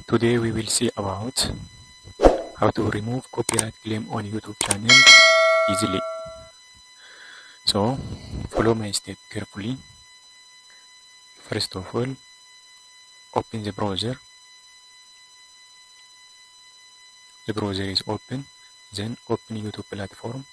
Today we will see about how to remove copyright claim on YouTube channel easily. So follow my step carefully. First of all, open the browser. The browser is open. Then open YouTube platform.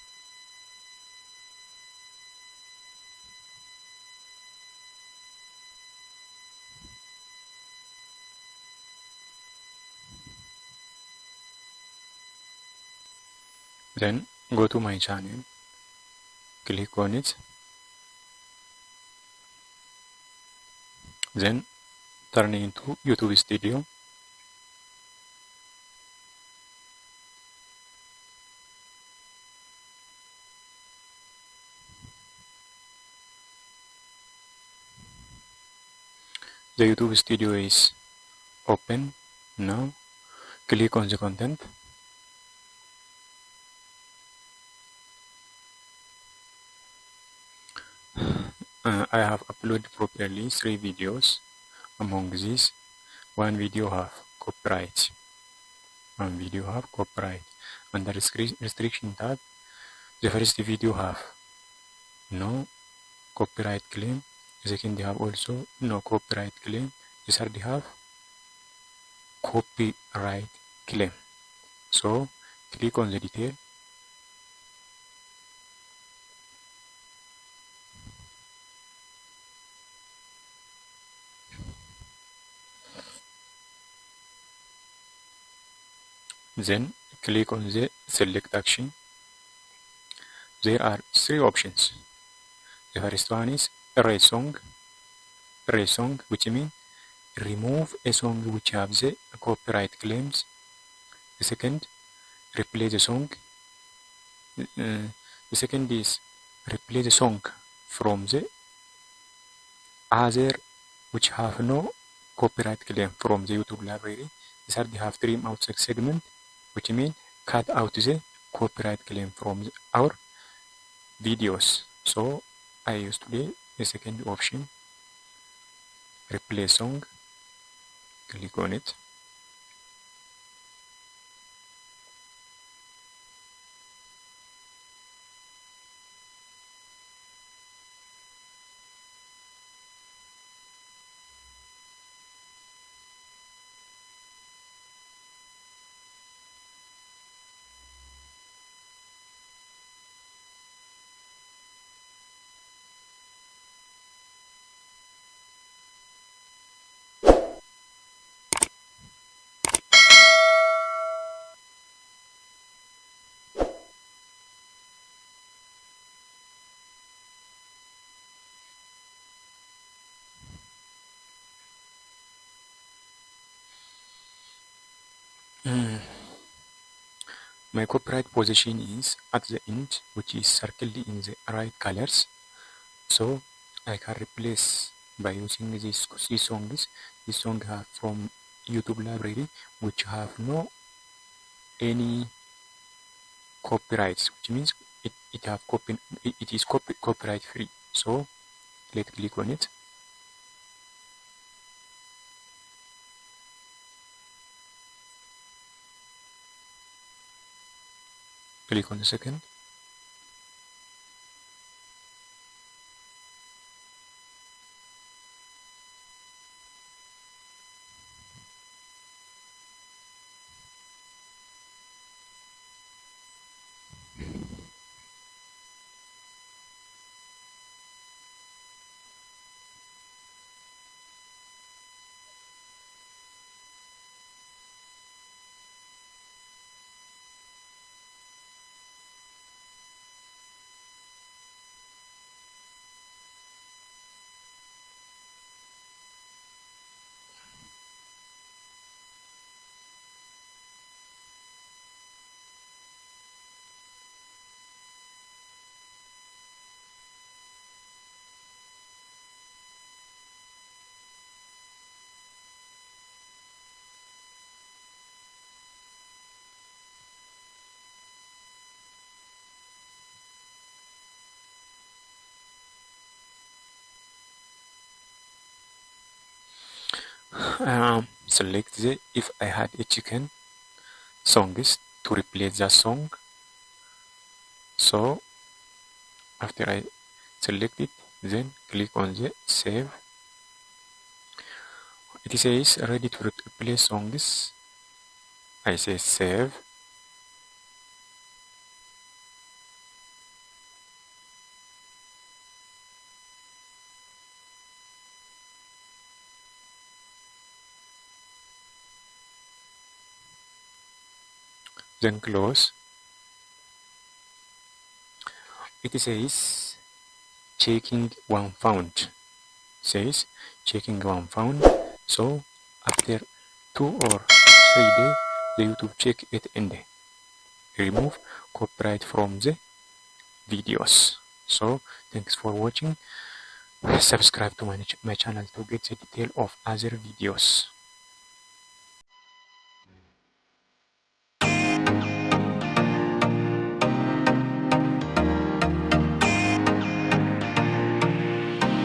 Then go to my channel. Click on it. Then turn into YouTube Studio. The YouTube Studio is open. Now click on the content. I have uploaded properly 3 videos. Among these, one video have copyright. Under restriction tab, the first video have no copyright claim. The second have also no copyright claim. The third have copyright claim. So click on the detail. Then click on the select action. There are 3 options. The first one is erase song, which means remove a song which have the copyright claims. The second, replay the song. The second is replay the song from the other which have no copyright claim from the YouTube library. The third, have trim out segment, which means cut out the copyright claim from our videos. So I use today the second option, replay song. Click on it. My copyright position is at the end, which is circled in the right colors. So I can replace by using these songs. These songs have from YouTube library which have no any copyrights, which means it is copyright free. So let's click on it. Click on the second. select the if I had a chicken songs to replace the song. So after I select it, then click on the save. It says ready to replace songs. I say save. Then close. It says checking one found. Says checking one found. So after 2 or 3 days, the YouTube check it and remove copyright from the videos. So thanks for watching. Subscribe to my channel to get the detail of other videos.